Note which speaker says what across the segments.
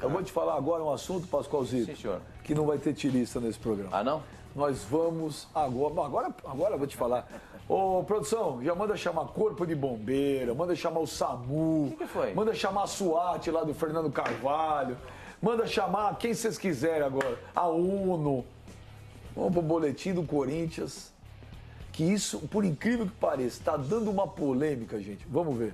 Speaker 1: Eu vou te falar agora um assunto, Pascoalzito.
Speaker 2: Sim, senhor.
Speaker 1: Que não vai ter tirista nesse programa.
Speaker 2: Ah, não?
Speaker 1: Nós vamos agora eu vou te falar. Ô, produção, já manda chamar Corpo de Bombeiro, manda chamar o SAMU.
Speaker 2: O que foi?
Speaker 1: Manda chamar a SWAT lá do Fernando Carvalho. Manda chamar quem vocês quiserem agora. A ONU. Vamos pro boletim do Corinthians. Que isso, por incrível que pareça, está dando uma polêmica, gente. Vamos ver.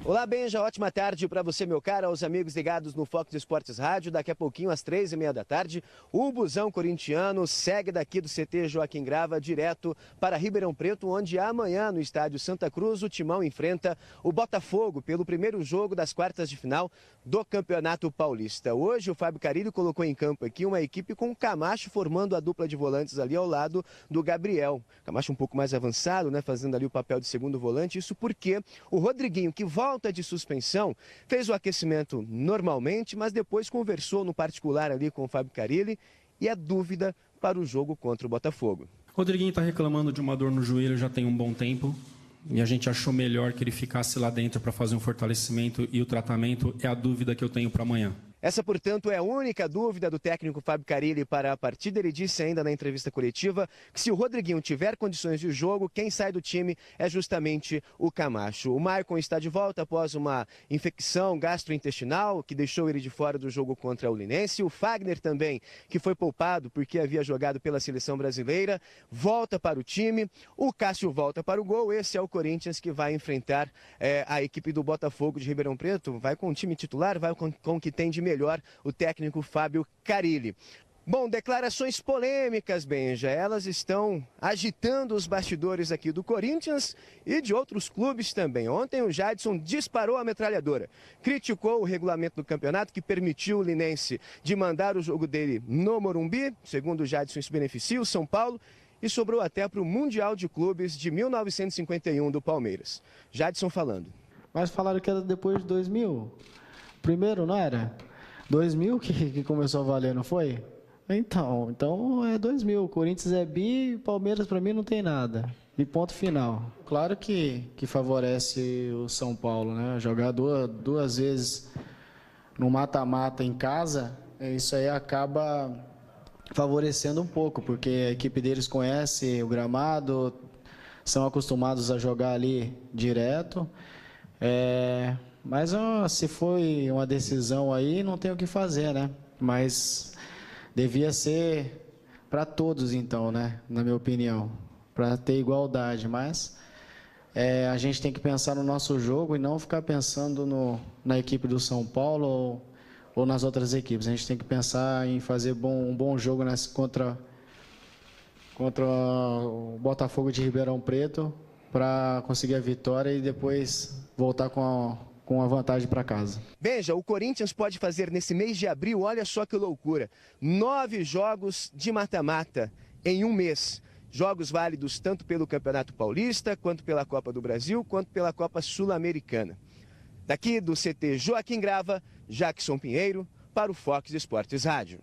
Speaker 3: Olá, Benja, ótima tarde para você, meu caro, aos amigos ligados no Fox Esportes Rádio. Daqui a pouquinho, às 3h30 da tarde, o busão corintiano segue daqui do CT Joaquim Grava direto para Ribeirão Preto, onde amanhã, no estádio Santa Cruz, o Timão enfrenta o Botafogo pelo primeiro jogo das quartas de final do Campeonato Paulista. Hoje, o Fábio Carilli colocou em campo aqui uma equipe com o Camacho formando a dupla de volantes ali ao lado do Gabriel. Camacho um pouco mais avançado, né, fazendo ali o papel de segundo volante, isso porque o Rodriguinho, que volta de suspensão, fez o aquecimento normalmente, mas depois conversou no particular ali com o Fábio Carilli e é dúvida para o jogo contra o Botafogo.
Speaker 4: Rodriguinho está reclamando de uma dor no joelho já tem um bom tempo e a gente achou melhor que ele ficasse lá dentro para fazer um fortalecimento e o tratamento é a dúvida que eu tenho para amanhã.
Speaker 3: Essa, portanto, é a única dúvida do técnico Fábio Carilli para a partida. Ele disse ainda na entrevista coletiva que se o Rodriguinho tiver condições de jogo, quem sai do time é justamente o Camacho. O Maicon está de volta após uma infecção gastrointestinal que deixou ele de fora do jogo contra o Linense. O Fagner também, que foi poupado porque havia jogado pela seleção brasileira, volta para o time. O Cássio volta para o gol. Esse é o Corinthians que vai enfrentar a equipe do Botafogo de Ribeirão Preto. Vai com o time titular, vai com o que tem de melhor o técnico Fábio Carilli. Bom, declarações polêmicas, Benja, elas estão agitando os bastidores aqui do Corinthians e de outros clubes também. Ontem o Jadson disparou a metralhadora, criticou o regulamento do campeonato que permitiu o Linense de mandar o jogo dele no Morumbi, segundo o Jadson isso beneficia o São Paulo, e sobrou até para o Mundial de Clubes de 1951 do Palmeiras. Jadson falando.
Speaker 5: Mas falaram que era depois de 2000, primeiro não era? 2000 que começou a valer, não foi? Então é 2000. Corinthians é bi, Palmeiras para mim não tem nada. E ponto final. Claro que favorece o São Paulo, né? Jogar duas vezes no mata-mata em casa, isso aí acaba favorecendo um pouco, porque a equipe deles conhece o gramado, são acostumados a jogar ali direto. Mas se foi uma decisão aí, não tem o que fazer, né? Mas devia ser para todos, então, né? Na minha opinião, para ter igualdade. Mas a gente tem que pensar no nosso jogo e não ficar pensando na equipe do São Paulo ou nas outras equipes. A gente tem que pensar em fazer um bom jogo contra o Botafogo de Ribeirão Preto para conseguir a vitória e depois voltar com a vantagem para casa.
Speaker 3: Veja, o Corinthians pode fazer nesse mês de abril, olha só que loucura, 9 jogos de mata-mata em um mês. Jogos válidos tanto pelo Campeonato Paulista, quanto pela Copa do Brasil, quanto pela Copa Sul-Americana. Daqui do CT Joaquim Grava, Jackson Pinheiro, para o Fox Esportes Rádio.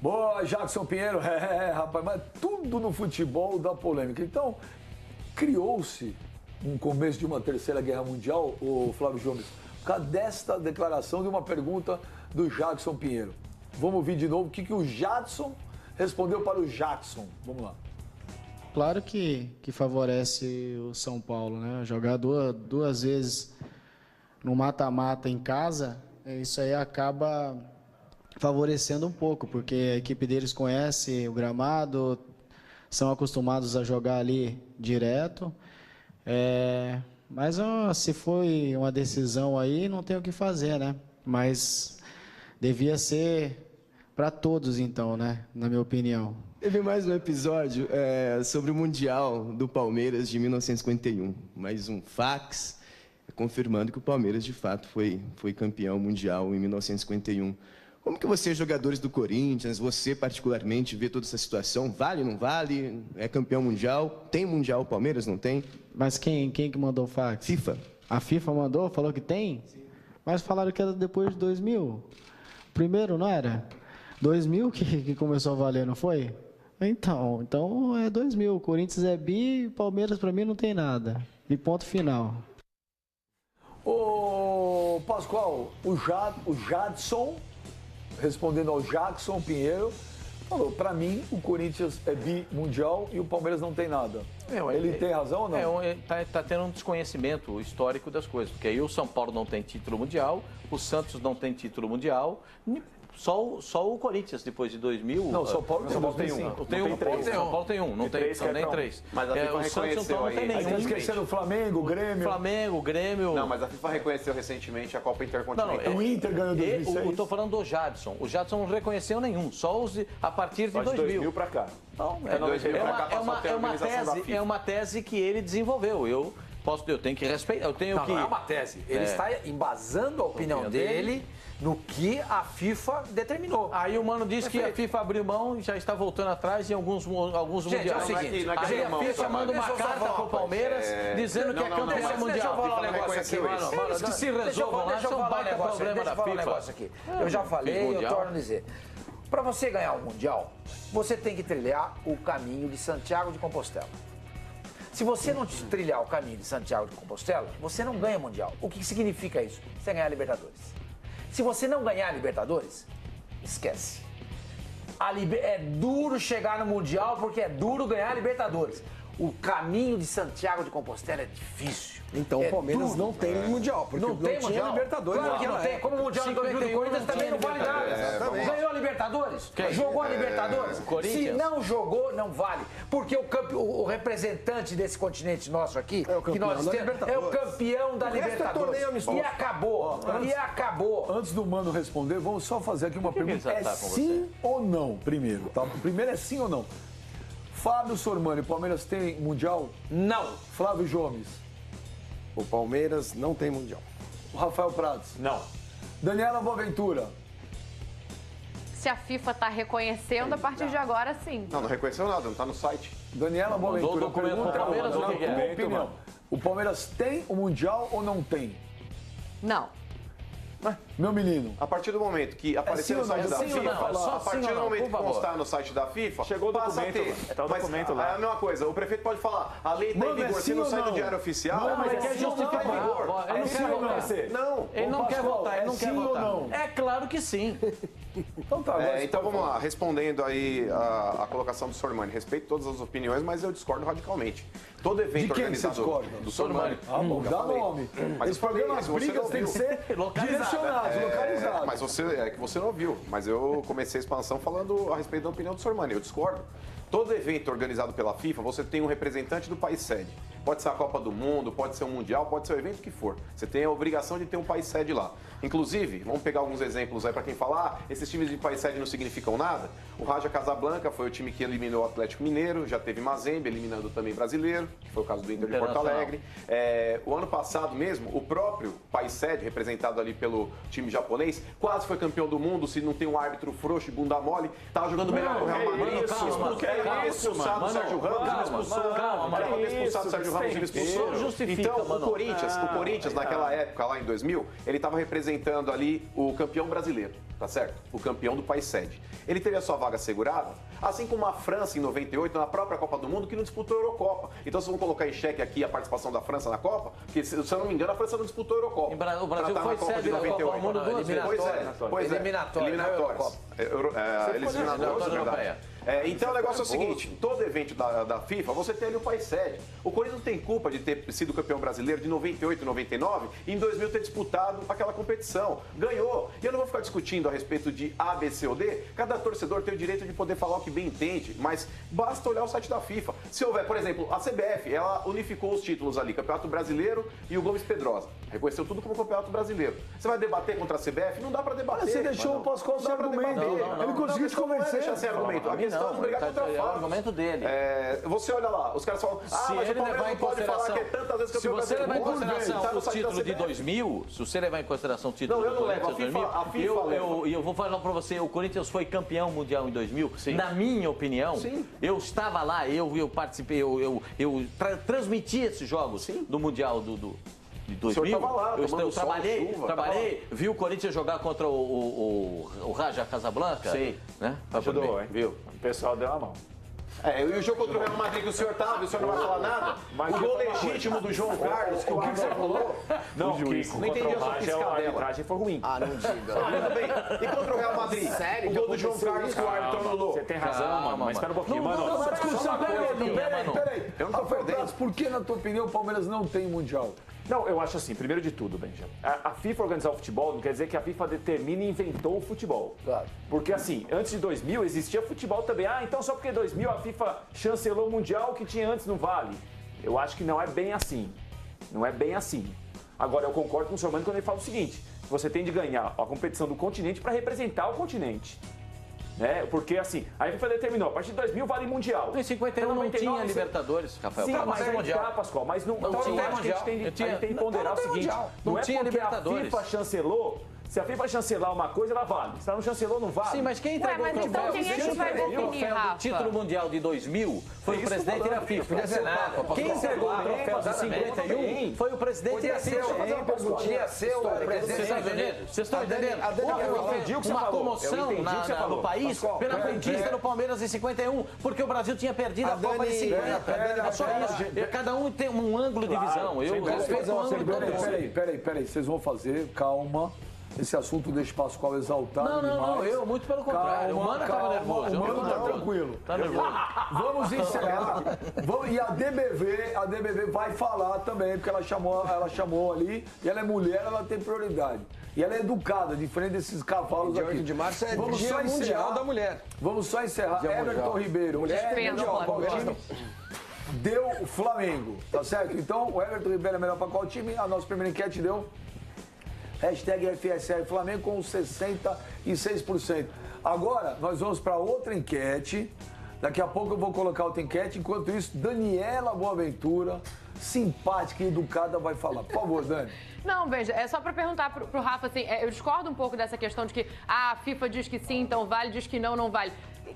Speaker 1: Boa, Jackson Pinheiro, rapaz, mas tudo no futebol dá polêmica. Então, criou-se um começo de uma terceira guerra mundial, o Flávio Gomes, por causa desta declaração de uma pergunta do Jackson Pinheiro. Vamos ouvir de novo o que o Jadson respondeu para o Jackson. Vamos lá.
Speaker 5: Claro que favorece o São Paulo, né? Jogar duas vezes no mata-mata em casa, isso aí acaba favorecendo um pouco, porque a equipe deles conhece o gramado, são acostumados a jogar ali direto. Mas se foi uma decisão aí, não tem o que fazer, né? Mas devia ser para todos, então, né? Na minha opinião.
Speaker 6: Teve mais um episódio sobre o Mundial do Palmeiras de 1951. Mais um fax confirmando que o Palmeiras, de fato, foi campeão mundial em 1951. Como que vocês, jogadores do Corinthians, você particularmente, vê toda essa situação? Vale, não vale? É campeão mundial? Tem mundial o Palmeiras, não tem?
Speaker 5: Mas quem que mandou o fax?
Speaker 6: FIFA.
Speaker 5: A FIFA mandou? Falou que tem? Sim. Mas falaram que era depois de 2000. Primeiro, não era? 2000 que começou a valer, não foi? Então é 2000. Corinthians é bi, Palmeiras para mim não tem nada. E ponto final.
Speaker 1: Ô, Ô, Pascoal, o Jadson, respondendo ao Jackson Pinheiro, falou, pra mim, o Corinthians é bimundial e o Palmeiras não tem nada. Ele tem razão ou não?
Speaker 2: Tá tendo um desconhecimento histórico das coisas, porque aí o São Paulo não tem título mundial, o Santos não tem título mundial, só o Corinthians depois de 2000...
Speaker 1: Não, São Paulo tem um.
Speaker 2: São Paulo tem um, não tem nem três.
Speaker 7: Mas a FIFA reconheceu
Speaker 2: não tem nenhum.
Speaker 1: Esquecendo o Flamengo, o Grêmio.
Speaker 7: Não, mas a FIFA reconheceu recentemente a Copa Intercontinental.
Speaker 1: O Inter ganhou em 2006.
Speaker 2: Eu tô falando do Jadson. O Jadson não reconheceu nenhum, só os a partir de 2000.
Speaker 7: De 2000 pra cá.
Speaker 2: Não,
Speaker 7: é
Speaker 2: uma tese que ele desenvolveu. Eu tenho que respeitar.
Speaker 8: Não é uma tese. Ele está embasando a opinião dele no que a FIFA determinou.
Speaker 2: Aí o Mano disse que a FIFA abriu mão e já está voltando atrás em alguns mundiais.
Speaker 8: É o seguinte,
Speaker 2: aí a FIFA manda uma carta para o Palmeiras dizendo que é campeão mundial.
Speaker 8: Deixa eu falar um negócio aqui, mano.
Speaker 2: Eles que se resolvam lá, são um baita problema da FIFA.
Speaker 8: Eu já falei, eu torno a dizer. Para você ganhar o Mundial, você tem que trilhar o caminho de Santiago de Compostela. Se você não trilhar o caminho de Santiago de Compostela, você não ganha Mundial. O que significa isso? Você ganhar a Libertadores. Se você não ganhar a Libertadores, esquece. É duro chegar no Mundial porque é duro ganhar a Libertadores. O caminho de Santiago de Compostela é difícil.
Speaker 9: Então o Palmeiras não tem Mundial, porque
Speaker 8: não tem
Speaker 9: tinha Libertadores.
Speaker 8: Claro que não tem. Como o Mundial de 2000 do Corinthians também não vale nada. Ganhou a Libertadores? Jogou a Libertadores? Se não jogou, não vale. Porque o representante desse continente nosso aqui, que nós temos, é o campeão da Libertadores. E acabou.
Speaker 1: Antes do Mano responder, vamos só fazer aqui uma pergunta. É sim ou não, primeiro, tá? Primeiro é sim ou não. Fábio Sormani, o Palmeiras tem Mundial?
Speaker 8: Não.
Speaker 1: Flávio Gomes?
Speaker 9: O Palmeiras não tem Mundial.
Speaker 1: O Rafael Pratos?
Speaker 8: Não.
Speaker 1: Daniela Boaventura?
Speaker 10: Se a FIFA está reconhecendo, a partir de agora, sim.
Speaker 7: Não reconheceu nada, não está no site.
Speaker 1: Daniela Boaventura,
Speaker 2: opinião.
Speaker 1: O Palmeiras tem o Mundial ou não tem?
Speaker 10: Não.
Speaker 1: Meu menino.
Speaker 7: A partir do momento que aparecer no site da FIFA, a partir do momento que constar no site da FIFA,
Speaker 11: chegou o documento.
Speaker 7: Tá o documento lá. É a mesma coisa, o prefeito pode falar, a lei está em vigor, se não sai do Diário Oficial,
Speaker 2: não, mas ele quer justificar. Ele não quer votar. Ele não quer votar. É claro que sim.
Speaker 7: Então vamos lá, respondendo aí a colocação do Sormani. Respeito todas as opiniões, mas eu discordo radicalmente. Todo evento organizado
Speaker 1: do Sormani. Dá nome. Esse programa, as brigas têm que ser direcionadas, localizadas.
Speaker 7: Mas é que você não ouviu. Mas eu comecei a expansão falando a respeito da opinião do Sormani. Eu discordo. Todo evento organizado pela FIFA, você tem um representante do país sede. Pode ser a Copa do Mundo, pode ser um Mundial, pode ser o evento que for. Você tem a obrigação de ter um país sede lá. Inclusive, vamos pegar alguns exemplos aí para quem falar, esses times de país sede não significam nada. O Raja Casablanca foi o time que eliminou o Atlético Mineiro, já teve Mazembe, eliminando também Brasileiro, que foi o caso do Inter de Porto Alegre. O ano passado mesmo, o próprio país sede, representado ali pelo time japonês, quase foi campeão do mundo, se não tem um árbitro frouxo e bunda mole, tava jogando melhor que o Real Madrid. Expulsado o Sérgio Ramos, expulsado o Sérgio Ramos, ele expulsou. Então, o Corinthians, naquela época, lá em 2000, ele estava representando ali o campeão brasileiro, tá certo? O campeão do país sede. Ele teve a sua vaga assegurada, assim como a França em 98, na própria Copa do Mundo, que não disputou a Eurocopa. Então, se vamos colocar em xeque aqui a participação da França na Copa, porque, se eu não me engano, a França não disputou a Eurocopa.
Speaker 2: O Brasil foi sede da Copa do Mundo duas vezes.
Speaker 7: Pois é. Eliminatórias. Eliminatórias, verdade. Então o negócio é o seguinte, todo evento da FIFA, você tem ali o país sede. O Corinthians não tem culpa de ter sido campeão brasileiro de 98, 99 e em 2000 ter disputado aquela competição. Ganhou. E eu não vou ficar discutindo a respeito de A, B, C ou D. Cada torcedor tem o direito de poder falar o que bem entende, mas basta olhar o site da FIFA. Se houver, por exemplo, a CBF, ela unificou os títulos ali, Campeonato Brasileiro e o Gomes Pedrosa. Reconheceu tudo como Campeonato Brasileiro. Você vai debater contra a CBF? Não dá pra debater.
Speaker 1: Você deixou o Pascoal sem argumento. Ele conseguiu te convencer.
Speaker 7: Deixa sem argumento. A questão é não brigar contra
Speaker 2: é o argumento dele.
Speaker 7: Você olha lá, os caras falam, mas o Palmeiras não pode falar que é tantas vezes campeão brasileiro.
Speaker 2: Se você levar em consideração o título de 2000, se você levar em consideração o título de 2000, eu vou falar pra você, o Corinthians foi campeão mundial em 2000. Sim. Na minha opinião, eu estava lá, eu participei, eu transmiti esses jogos do Mundial do de 2000,
Speaker 7: lá,
Speaker 2: eu trabalhei, vi o Corinthians jogar contra o Raja Casablanca.
Speaker 11: Sim.
Speaker 2: Né?
Speaker 11: Ajudou, hein?
Speaker 2: Viu?
Speaker 11: O pessoal deu a mão.
Speaker 7: E o jogo contra o Real Madrid que o senhor tava, o senhor não vai falar nada? O gol legítimo do João Carlos, que o que você falou?
Speaker 11: Não,
Speaker 7: não entendi a sua piscadela.
Speaker 11: A arbitragem foi ruim.
Speaker 7: Ah, não diga. Tudo bem. E contra o Real Madrid?
Speaker 8: Sério?
Speaker 7: O gol do João Carlos que o árbitro anulou.
Speaker 11: Você tem razão, mano, mas espera um pouquinho, mano.
Speaker 1: Não, discussão, peraí.
Speaker 7: Eu não tô perdendo.
Speaker 1: Por que, na tua opinião, o Palmeiras não tem Mundial?
Speaker 11: Não, eu acho assim, primeiro de tudo, Benja, a FIFA organizar o futebol não quer dizer que a FIFA determina e inventou o futebol.
Speaker 8: Claro.
Speaker 11: Porque assim, antes de 2000 existia futebol também. Ah, então só porque 2000 a FIFA chancelou o Mundial, o que tinha antes não vale. Eu acho que não é bem assim. Não é bem assim. Agora, eu concordo com o Sormani quando ele fala o seguinte, você tem de ganhar a competição do continente para representar o continente. Né? Porque assim, a FIFA determinou, a partir de 2000 vale Mundial.
Speaker 2: Em 51 não tinha Libertadores, Rafael.
Speaker 11: Sim, mas é Mundial, Pascoal, mas não tinha. Acho que a gente tem que ponderar o seguinte, não é porque a FIFA chancelou, se a FIFA chancelar uma coisa, ela vale. Se ela não chancelou, não vale.
Speaker 2: Sim, mas quem entregou o troféu?
Speaker 10: Então quem é que vai definir, Rafa?
Speaker 2: O título mundial de 2000 foi o presidente da FIFA. Quem entregou o troféu de 51 foi o presidente da FIFA.
Speaker 8: Podia ser o presidente.
Speaker 2: Vocês estão entendendo? Houve uma comoção no país pela conquista do Palmeiras em 51, porque o Brasil tinha perdido a Copa de 50. É só isso. Cada um tem um ângulo de visão. Eu respeito o ângulo de todo mundo.
Speaker 1: Peraí, vocês vão fazer, calma. Esse assunto deixa o Pascoal exaltado demais.
Speaker 2: Não, eu muito pelo contrário. O Mano estava nervoso.
Speaker 1: O Mano tá tranquilo.
Speaker 2: Tá nervoso.
Speaker 1: Vamos encerrar. E a DBV vai falar também, porque ela chamou ali, e ela é mulher, ela tem prioridade. E ela é educada, diferente desses cavalos aqui.
Speaker 9: 8 de março é
Speaker 1: Vamos
Speaker 9: dia
Speaker 1: só
Speaker 9: mundial
Speaker 1: encerrar
Speaker 9: da mulher.
Speaker 1: Vamos só encerrar.
Speaker 9: Dia
Speaker 1: Everton
Speaker 9: mundial.
Speaker 1: Ribeiro.
Speaker 9: Mulher
Speaker 1: Qual time? Deu o Flamengo, tá certo? Então, o Everton Ribeiro é melhor para qual time? A nossa primeira enquete deu hashtag FSR Flamengo com 66%. Agora, nós vamos para outra enquete. Daqui a pouco eu vou colocar outra enquete. Enquanto isso, Daniela Boaventura, simpática e educada, vai falar. Por favor, Dani.
Speaker 10: Não, veja, é só para perguntar pro Rafa, assim, eu discordo um pouco dessa questão de que a FIFA diz que sim, então vale, diz que não, não vale.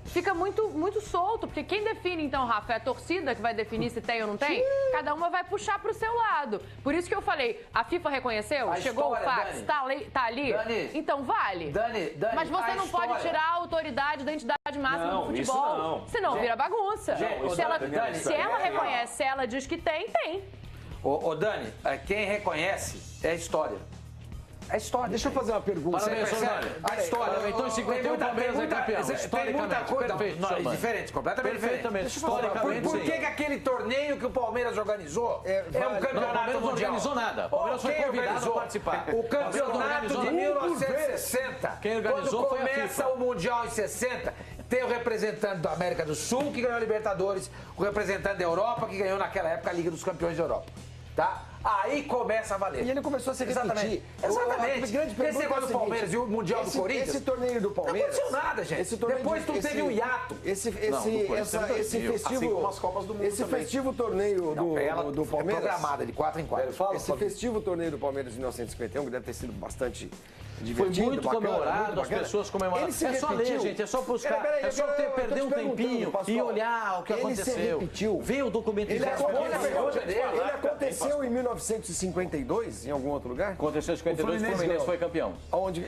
Speaker 10: Fica muito solto, porque quem define, então, Rafa, é a torcida que vai definir se tem ou não tem? Cada uma vai puxar pro seu lado. Por isso que eu falei, a FIFA reconheceu, chegou o fax, tá ali,
Speaker 8: Dani,
Speaker 10: então vale.
Speaker 8: Dani,
Speaker 10: mas você não pode tirar a autoridade da entidade máxima do futebol.
Speaker 11: Isso não.
Speaker 10: Senão vira bagunça.
Speaker 11: Gente,
Speaker 10: se ela reconhece, se ela diz que tem.
Speaker 8: Ô Dani, quem reconhece é a história. É história.
Speaker 9: Deixa eu fazer uma pergunta.
Speaker 2: Parabéns, Sormani.
Speaker 8: A história.
Speaker 2: Então, em 51, o Palmeiras é campeão.
Speaker 8: Tem muita coisa.
Speaker 2: Perfeito,
Speaker 8: Diferente, completamente diferente.
Speaker 2: Historicamente,
Speaker 8: Por que aquele torneio que o Palmeiras organizou é um campeonato mundial?
Speaker 2: Não organizou nada. O Palmeiras foi convidado a participar.
Speaker 8: O campeonato de 1960.
Speaker 2: Quem organizou
Speaker 8: quando
Speaker 2: foi a
Speaker 8: começa
Speaker 2: FIFA.
Speaker 8: o Mundial em 60, tem o representante da América do Sul que ganhou a Libertadores, o representante da Europa que ganhou naquela época a Liga dos Campeões da Europa. Tá? Aí começa a valer.
Speaker 9: E ele começou a se repetir.
Speaker 8: Exatamente. Esse negócio do Palmeiras e o Mundial do Corinthians.
Speaker 9: Esse torneio do Palmeiras.
Speaker 8: Não aconteceu nada, gente. Depois tu teve um hiato.
Speaker 9: Esse festivo torneio do Palmeiras.
Speaker 8: Programada de 4 em 4.
Speaker 9: Esse festivo torneio do Palmeiras de 1951, que deve ter sido bastante divertido.
Speaker 2: Foi muito
Speaker 9: bacana,
Speaker 2: comemorado,
Speaker 9: muito
Speaker 2: as pessoas comemoraram.
Speaker 9: Ele se
Speaker 2: É só ler,
Speaker 9: repetiu.
Speaker 2: gente, é só buscar. É só perder um tempinho e olhar o que aconteceu. Ver o documento.
Speaker 9: Ele aconteceu em 1952, em algum outro lugar?
Speaker 2: Aconteceu em 52, o Fluminense foi campeão.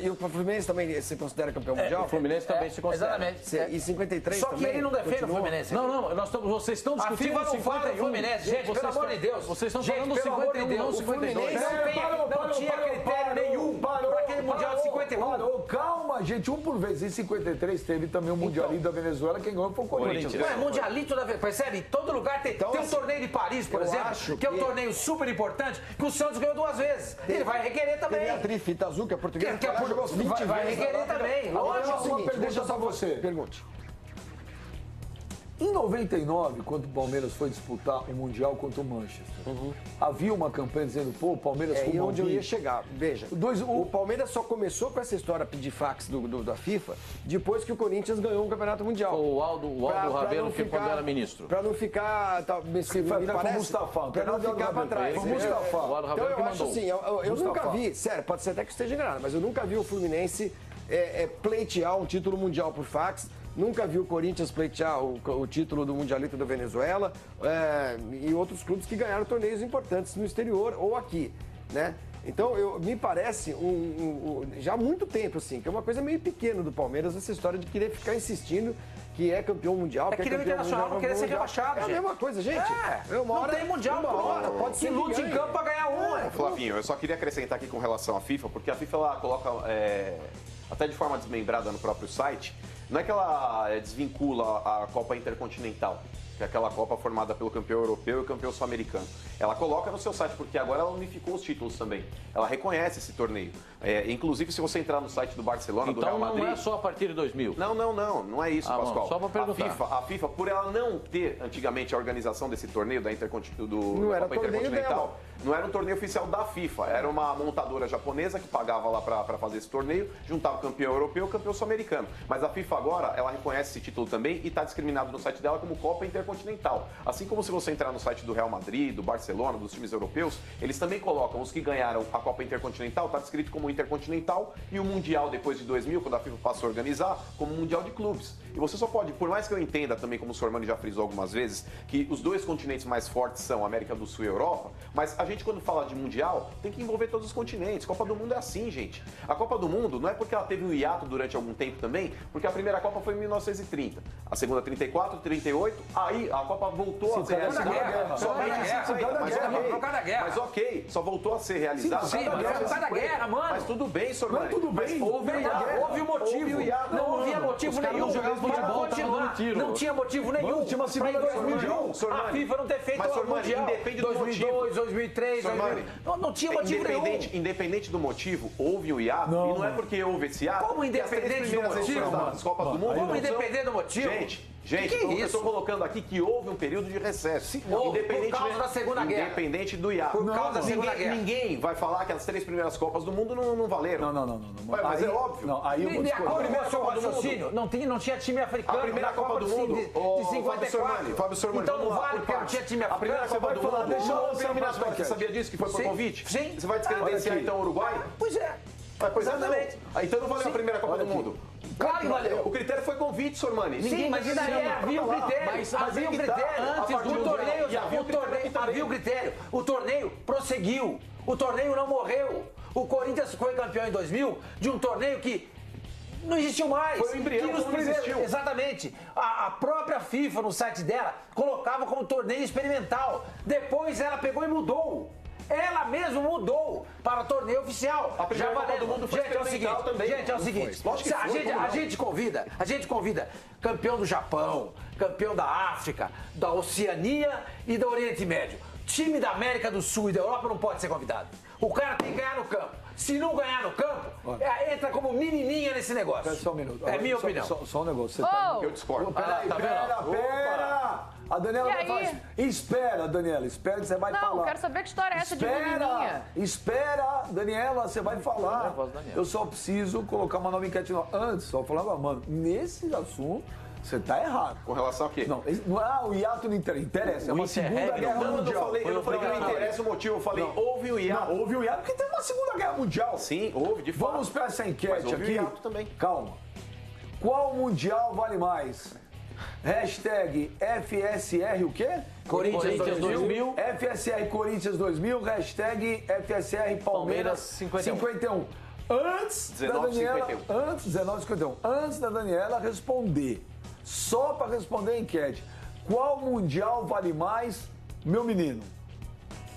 Speaker 9: E o Fluminense também se considera campeão mundial?
Speaker 2: O Fluminense também se considera.
Speaker 8: Exatamente.
Speaker 9: E 53
Speaker 8: Só
Speaker 9: também?
Speaker 8: que ele não defende o Fluminense.
Speaker 2: Não, vocês estão discutindo
Speaker 8: a FIFA não fala do Fluminense. Gente, pelo amor de Deus.
Speaker 2: Vocês estão falando do 51, não 52.
Speaker 8: Não tinha critério nenhum para aquele Mundial de 51.
Speaker 1: Calma, gente, um por vez. Em 53 teve também o Mundialito da Venezuela, quem ganhou foi o Corinthians.
Speaker 8: Não é Mundialito da Venezuela, percebe? Em todo lugar tem um torneio de Paris, por exemplo, que é um torneio super importante, que o Santos ganhou 2 vezes. Ele vai requerer também.
Speaker 9: Teve a Trifita Azul, que é portuguesa, que jogou 20 vezes.
Speaker 8: Vai requerer também.
Speaker 1: Lógico. Deixa só você.
Speaker 9: Pergunte.
Speaker 1: Em 99, quando o Palmeiras foi disputar o Mundial contra o Manchester, havia uma campanha dizendo, pô, o Palmeiras foi
Speaker 9: onde eu ia chegar. Veja,
Speaker 1: o
Speaker 9: Palmeiras só começou com essa história de fax da FIFA depois que o Corinthians ganhou um campeonato mundial.
Speaker 2: O Aldo Ravelo, que quando era ministro.
Speaker 9: Para não ficar...
Speaker 1: Foi o Mustafa.
Speaker 9: Para não ficar para trás.
Speaker 1: Foi o Mustafa.
Speaker 9: Então eu acho assim, eu nunca vi, sério, pode ser até que esteja enganado, mas eu nunca vi o Fluminense pleitear um título mundial por fax. Nunca vi o Corinthians pleitear o título do Mundialito da Venezuela e outros clubes que ganharam torneios importantes no exterior ou aqui, né? Então, me parece, já há muito tempo, assim, que é uma coisa meio pequena do Palmeiras, essa história de querer ficar insistindo que é campeão mundial.
Speaker 8: É que querer internacional, não querer ser rebaixado, gente.
Speaker 9: É a mesma coisa, gente.
Speaker 8: Não tem mundial, pode ser lute em campo pra ganhar um.
Speaker 7: Flavinho, eu só queria acrescentar aqui com relação à FIFA, porque a FIFA ela coloca, até de forma desmembrada no próprio site, não é que ela desvincula a Copa Intercontinental, que é aquela Copa formada pelo campeão europeu e campeão sul-americano. Ela coloca no seu site, porque agora ela unificou os títulos também. Ela reconhece esse torneio. Inclusive, se você entrar no site do Barcelona, do Real Madrid...
Speaker 2: Então não é só a partir de 2000?
Speaker 7: Não é isso, Pascoal.
Speaker 2: Só para perguntar.
Speaker 7: A FIFA, por ela não ter, antigamente, a organização desse torneio da Copa Intercontinental, não era um torneio oficial da FIFA, era uma montadora japonesa que pagava lá para fazer esse torneio, juntava o campeão europeu e o campeão sul-americano. Mas a FIFA agora, ela reconhece esse título também e está discriminado no site dela como Copa Intercontinental. Assim como se você entrar no site do Real Madrid, do Barcelona, dos times europeus, eles também colocam os que ganharam a Copa Intercontinental, está descrito como Intercontinental, e o Mundial depois de 2000, quando a FIFA passou a organizar, como Mundial de Clubes. E você só pode, por mais que eu entenda também, como o Sormani já frisou algumas vezes, que os dois continentes mais fortes são a América do Sul e a Europa, mas a gente quando fala de Mundial, tem que envolver todos os continentes. Copa do Mundo é assim, gente. A Copa do Mundo não é porque ela teve um hiato durante algum tempo também, porque a primeira Copa foi em 1930, a segunda 34, 38, aí a Copa voltou a ser realizada. Mas ok, só voltou a ser realizada.
Speaker 8: Sim, mas foi por causa da guerra, mano.
Speaker 7: Mas tudo bem, Sormani.
Speaker 9: Mas tudo bem.
Speaker 8: Houve um motivo. Não havia motivo nenhum. Não tinha motivo nenhum.
Speaker 9: Tinha uma segunda guerra mundial.
Speaker 8: A FIFA não ter feito o Mundial.
Speaker 7: Independe do
Speaker 8: 2002, 2003, não tinha motivo nenhum.
Speaker 7: Independente do motivo, houve o hiato. E não é porque houve esse hiato.
Speaker 8: Como independente do motivo?
Speaker 7: Das Copas do Mundo.
Speaker 8: Como independente do motivo?
Speaker 7: Gente, eu estou colocando aqui que houve um período de recesso.
Speaker 8: Por causa da Segunda Guerra.
Speaker 7: Independente do hiato.
Speaker 8: Por causa da Segunda Guerra.
Speaker 7: Ninguém vai falar que as 3 primeiras Copas do Mundo não valeram.
Speaker 1: Não.
Speaker 7: Mas é óbvio.
Speaker 1: Não, aí eu vou
Speaker 8: a primeira Copa do Mundo não tinha time africano.
Speaker 7: A primeira Copa do Mundo
Speaker 8: de 54.
Speaker 7: Fábio Sormani,
Speaker 8: então não vale porque não tinha time africano.
Speaker 7: A primeira Copa do Mundo. Deixa eu terminar. Você sabia disso que foi por convite?
Speaker 8: Sim.
Speaker 7: Você vai descredenciar então o Uruguai?
Speaker 8: Pois é.
Speaker 7: Pois exatamente. Então não valeu a primeira Copa do Mundo.
Speaker 8: Claro que valeu.
Speaker 7: O critério foi convite, Sormani.
Speaker 8: Sim, mas ainda havia um critério. Havia um critério. Antes do torneio, havia um critério. O torneio prosseguiu. O torneio não morreu. O Corinthians foi campeão em 2000 de um torneio que não existiu mais.
Speaker 7: Foi o embrião que não existiu.
Speaker 8: Exatamente. A própria FIFA, no site dela, colocava como torneio experimental. Depois ela pegou e mudou. Ela mesma mudou para o torneio oficial.
Speaker 7: A primeira Copa do Mundo foi experimental também.
Speaker 8: Gente, é o seguinte. A gente convida campeão do Japão, campeão da África, da Oceania e do Oriente Médio. Time da América do Sul e da Europa não pode ser convidado. O cara tem que ganhar no campo. Se não ganhar no campo, entra como menininha nesse negócio.
Speaker 1: Espera só um minuto.
Speaker 8: É minha opinião.
Speaker 1: Só um negócio.
Speaker 7: Eu discordo.
Speaker 1: Pera! A Daniela vai falar. Espera, Daniela. Espera que você vai falar.
Speaker 10: Não, quero saber que história é essa de menininha.
Speaker 1: Espera, Daniela, você vai falar. Eu só preciso colocar uma nova enquete. Antes, só falava, mano, nesse assunto, você tá errado.
Speaker 7: Com relação a quê?
Speaker 1: Não, o hiato não interessa. É uma Segunda Guerra Mundial.
Speaker 7: Eu não falei que não interessa o motivo. Eu falei, houve o hiato.
Speaker 1: Houve o hiato porque teve uma Segunda Guerra Mundial.
Speaker 7: Sim, houve, de fato.
Speaker 1: Vamos para essa enquete aqui.
Speaker 7: Também.
Speaker 1: Calma. Qual mundial vale mais? Hashtag FSR o quê?
Speaker 2: Corinthians 2000.
Speaker 1: FSR Corinthians 2000. Hashtag FSR Palmeiras 51. Antes da Daniela... 1951. Antes da Daniela responder, só para responder a enquete, qual mundial vale mais, meu menino?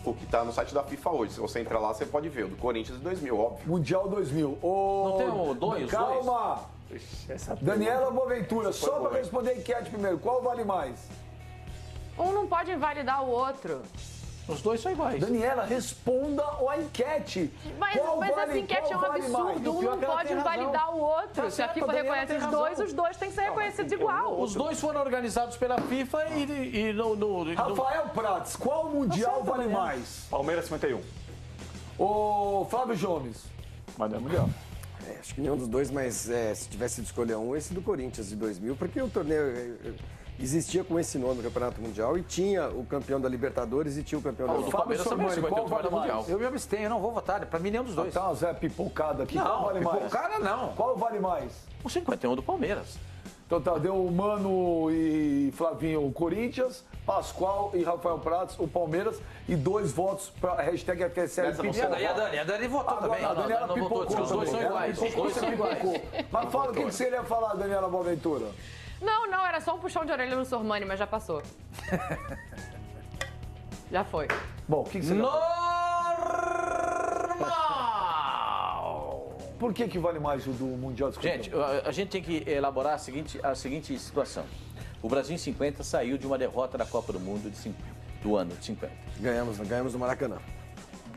Speaker 7: O que está no site da FIFA hoje. Se você entrar lá, você pode ver. O do Corinthians de 2000, óbvio.
Speaker 1: Mundial 2000.
Speaker 2: Não tem o dois?
Speaker 1: Calma. Daniela Boaventura, só para responder a enquete primeiro, qual vale mais?
Speaker 10: Um não pode invalidar o outro.
Speaker 2: Os dois são iguais.
Speaker 1: Daniela, responda a enquete.
Speaker 10: Mas essa enquete é um absurdo. Um não pode invalidar o outro. Se a FIFA reconhece os dois têm que ser reconhecidos igual.
Speaker 2: Os dois foram organizados pela FIFA e
Speaker 1: Rafael Prats, qual mundial vale mais?
Speaker 11: Palmeiras 51.
Speaker 1: Ô, Flávio Jones.
Speaker 11: Mas é mundial.
Speaker 9: Acho que nenhum dos dois, mas se tivesse de escolher um, esse do Corinthians de 2000, porque o torneio existia com esse nome, o Campeonato Mundial, e tinha o campeão da Libertadores e tinha o campeão da
Speaker 2: Copa. O do Palmeiras também,
Speaker 1: qual vale mais?
Speaker 2: Mundial.
Speaker 8: Eu me abstenho, eu não vou votar. Pra mim, nenhum dos dois.
Speaker 1: Zé, pipocada aqui.
Speaker 8: Não,
Speaker 1: qual vale mais?
Speaker 8: pipocada não.
Speaker 1: Qual vale mais?
Speaker 2: O 51 do Palmeiras.
Speaker 1: Então tá, deu o Mano e Flavinho, o Corinthians, Pascoal e Rafael Pratos, o Palmeiras, e 2 votos para a hashtag FSL.
Speaker 8: E a Dani votou também.
Speaker 1: A Daniela
Speaker 2: não
Speaker 1: pipocou.
Speaker 2: Votou, os dois são iguais. Os dois são iguais.
Speaker 1: Mas fala o que você ia falar, Daniela Boaventura.
Speaker 10: Não, era só um puxão de orelha no Sormani, mas já passou. Já foi.
Speaker 1: Bom, o que você... Por que vale mais o do Mundial de 50?
Speaker 2: Gente, a gente tem que elaborar a seguinte situação. O Brasil em 50 saiu de uma derrota da Copa do Mundo do ano de 50.
Speaker 9: Ganhamos no Maracanã.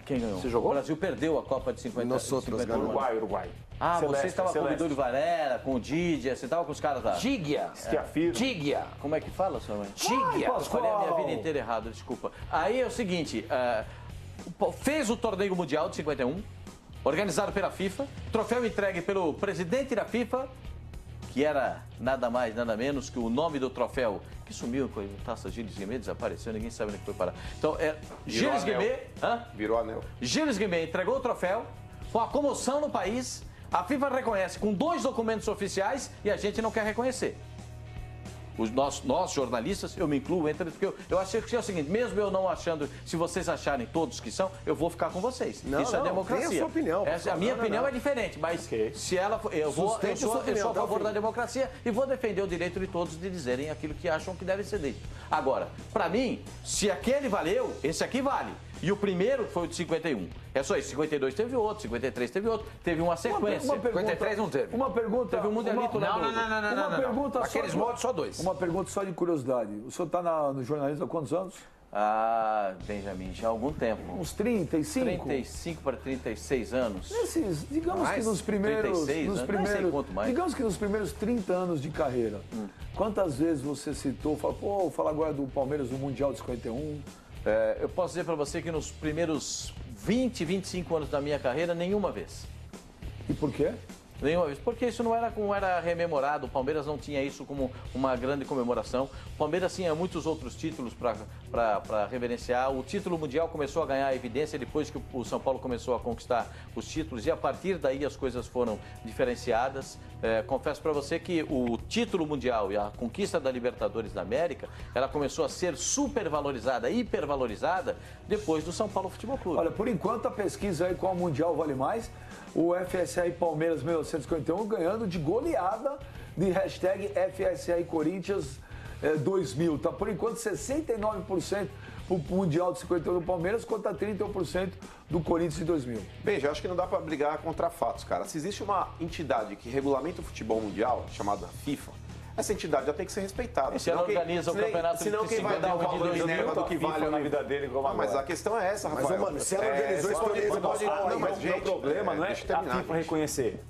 Speaker 2: Quem ganhou?
Speaker 9: Você jogou?
Speaker 2: O Brasil perdeu a Copa de 50.
Speaker 9: Nós outros ganhamos.
Speaker 11: Uruguai.
Speaker 2: Ah,
Speaker 11: Celeste,
Speaker 2: você estava com o Vidor Varela, com o Didier, você estava com os caras lá.
Speaker 8: Gigia. Gigia.
Speaker 2: Como é que fala, sua mãe?
Speaker 8: Gigia.
Speaker 2: Eu falei a minha vida inteira errado, desculpa. Aí é o seguinte, fez o torneio mundial de 51, organizado pela FIFA, troféu entregue pelo presidente da FIFA, que era nada mais, nada menos que o nome do troféu, que sumiu com a taça Gilles Guimê, desapareceu, ninguém sabe onde foi parar. Então, Gilles Guimê...
Speaker 7: Virou anel.
Speaker 2: Gilles Guimê entregou o troféu, foi uma comoção no país, a FIFA reconhece com 2 documentos oficiais e a gente não quer reconhecer. Nós, jornalistas, eu me incluo, porque eu achei que é o seguinte, mesmo eu não achando, se vocês acharem todos que são, eu vou ficar com vocês. Isso é democracia.
Speaker 9: Tem a sua opinião.
Speaker 2: A minha opinião é diferente, mas se ela for, eu sou a favor da democracia e vou defender o direito de todos de dizerem aquilo que acham que deve ser dito. Agora, para mim, se aquele valeu, esse aqui vale. E o primeiro foi o de 51. É só isso. 52 teve outro, 53 teve outro. Teve uma sequência.
Speaker 8: 53 não teve.
Speaker 1: Uma pergunta.
Speaker 2: Teve um mundialito lá.
Speaker 8: Não.
Speaker 1: Uma pergunta
Speaker 8: Aqueles modos só 2.
Speaker 1: Uma pergunta só de curiosidade. O senhor está no jornalismo há quantos anos?
Speaker 2: Benjamin, já há algum tempo.
Speaker 1: Uns 35?
Speaker 2: 35 para 36 anos.
Speaker 1: Digamos que nos primeiros...
Speaker 2: 36 anos, não sei quanto mais.
Speaker 1: Digamos que nos primeiros 30 anos de carreira, quantas vezes você citou, falou, fala agora do Palmeiras no Mundial de 51...
Speaker 2: eu posso dizer para você que nos primeiros 20, 25 anos da minha carreira, nenhuma vez.
Speaker 1: E por quê?
Speaker 2: Nenhuma vez. Porque isso não era rememorado, o Palmeiras não tinha isso como uma grande comemoração. O Palmeiras tinha muitos outros títulos para reverenciar. O título mundial começou a ganhar evidência depois que o São Paulo começou a conquistar os títulos e a partir daí as coisas foram diferenciadas. Confesso para você que o título mundial e a conquista da Libertadores da América, ela começou a ser supervalorizada, hipervalorizada depois do São Paulo Futebol Clube.
Speaker 1: Olha, por enquanto a pesquisa aí qual mundial vale mais, o FSI Palmeiras 1951 ganhando de goleada de hashtag FSI Corinthians 2000. Tá por enquanto 69% pro Mundial de 51 do Palmeiras contra 31% do Corinthians de 2000.
Speaker 7: Bem, já acho que não dá para brigar contra fatos, cara. Se existe uma entidade que regulamenta o futebol mundial, chamada FIFA, essa entidade já tem que ser respeitada.
Speaker 2: Se ela organiza o campeonato
Speaker 7: senão quem vai dar o valor Minerva do que vale
Speaker 11: na vida dele como
Speaker 7: mas a questão é essa, Rafael.
Speaker 9: Mas, mano, se ela organizou esse torneio...
Speaker 11: Não, mas o problema não é a FIFA reconhecer.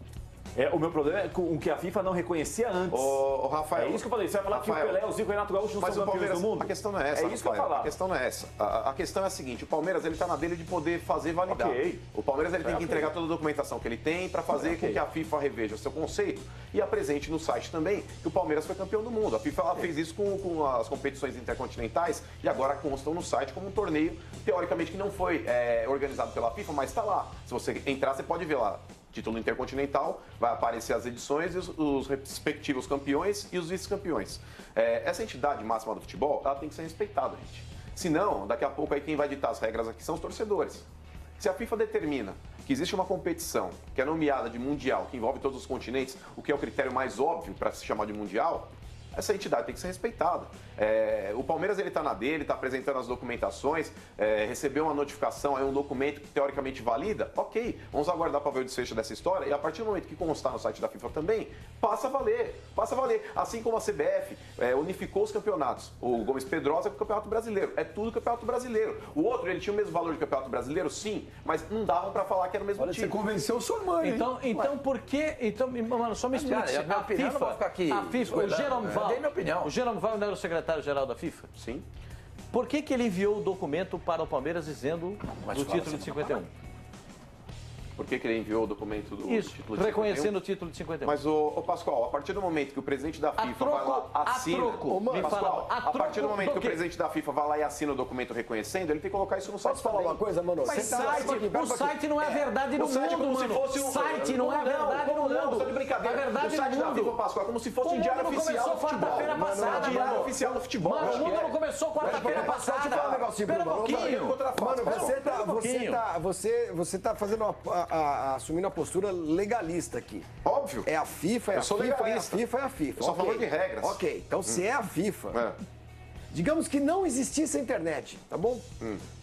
Speaker 11: O meu problema é com que a FIFA não reconhecia antes.
Speaker 7: Ô, Rafael.
Speaker 11: É isso que eu falei. Você vai falar que o Pelé, o Zico e o Renato Gaúcho não são campeões do mundo?
Speaker 7: A questão não é essa,
Speaker 11: É isso que eu
Speaker 7: Rafael.
Speaker 11: falar.
Speaker 7: A questão não é essa. A questão é a seguinte, o Palmeiras ele tá na dele de poder fazer validar.
Speaker 11: Okay.
Speaker 7: O Palmeiras ele tem que entregar toda a documentação que ele tem para fazer com que a FIFA reveja o seu conceito e apresente no site também que o Palmeiras foi campeão do mundo. A FIFA ela fez isso com as competições intercontinentais e agora constam no site como um torneio, teoricamente, que não foi organizado pela FIFA, mas está lá. Se você entrar, você pode ver lá. Título intercontinental, vai aparecer as edições e os respectivos campeões e os vice-campeões. Essa entidade máxima do futebol, ela tem que ser respeitada, gente. Senão, daqui a pouco aí quem vai ditar as regras aqui são os torcedores. Se a FIFA determina que existe uma competição que é nomeada de mundial, que envolve todos os continentes, o que é o critério mais óbvio para se chamar de mundial, essa entidade tem que ser respeitada. O Palmeiras ele está na dele, está apresentando as documentações, recebeu uma notificação, um documento que teoricamente valida, ok, vamos aguardar para ver o desfecho dessa história e a partir do momento que constar no site da FIFA também, passa a valer. Assim como a CBF unificou os campeonatos, o Gomes Pedrosa com o Campeonato Brasileiro, é tudo Campeonato Brasileiro. O outro, ele tinha o mesmo valor de Campeonato Brasileiro, sim, mas não davam para falar que era o mesmo time.
Speaker 1: Você convenceu o seu mãe.
Speaker 2: Então por que... Então, mano, só me explica.
Speaker 8: A FIFA,
Speaker 2: o Jerome Val,
Speaker 8: dei minha opinião.
Speaker 2: O Jerome Val não era o secretário-geral da FIFA?
Speaker 7: Sim.
Speaker 2: Por que ele enviou o documento para o Palmeiras dizendo do título de 51?
Speaker 7: Por que ele enviou o documento do título de
Speaker 2: reconhecendo
Speaker 7: 51?
Speaker 2: O título de 51.
Speaker 7: Mas, ô Pascoal, a partir do momento que o presidente da FIFA vai lá, assina... Pascoal, a partir do momento que o presidente da FIFA vai lá e assina o documento reconhecendo, ele tem que colocar isso no site.
Speaker 9: Posso falar uma coisa, mano?
Speaker 2: Mas o site não é verdade no mundo, mano. O site não é verdade no
Speaker 7: Não, tá de brincadeira.
Speaker 2: A verdade
Speaker 7: o site
Speaker 2: no
Speaker 7: da
Speaker 2: mundo.
Speaker 7: FIFA, Pascoal, é como se fosse um diário oficial do futebol.
Speaker 2: Quarta-feira passada,
Speaker 7: Diário oficial do futebol.
Speaker 2: Mano, o mundo não começou quarta-feira passada. Espera um pouquinho.
Speaker 9: Mano, você tá fazendo assumindo uma postura legalista aqui.
Speaker 7: Óbvio.
Speaker 9: É a FIFA, é a FIFA, é a FIFA.
Speaker 7: Eu sou a favor de regras.
Speaker 9: Ok, então se é a FIFA... Digamos que não existisse a internet, tá bom?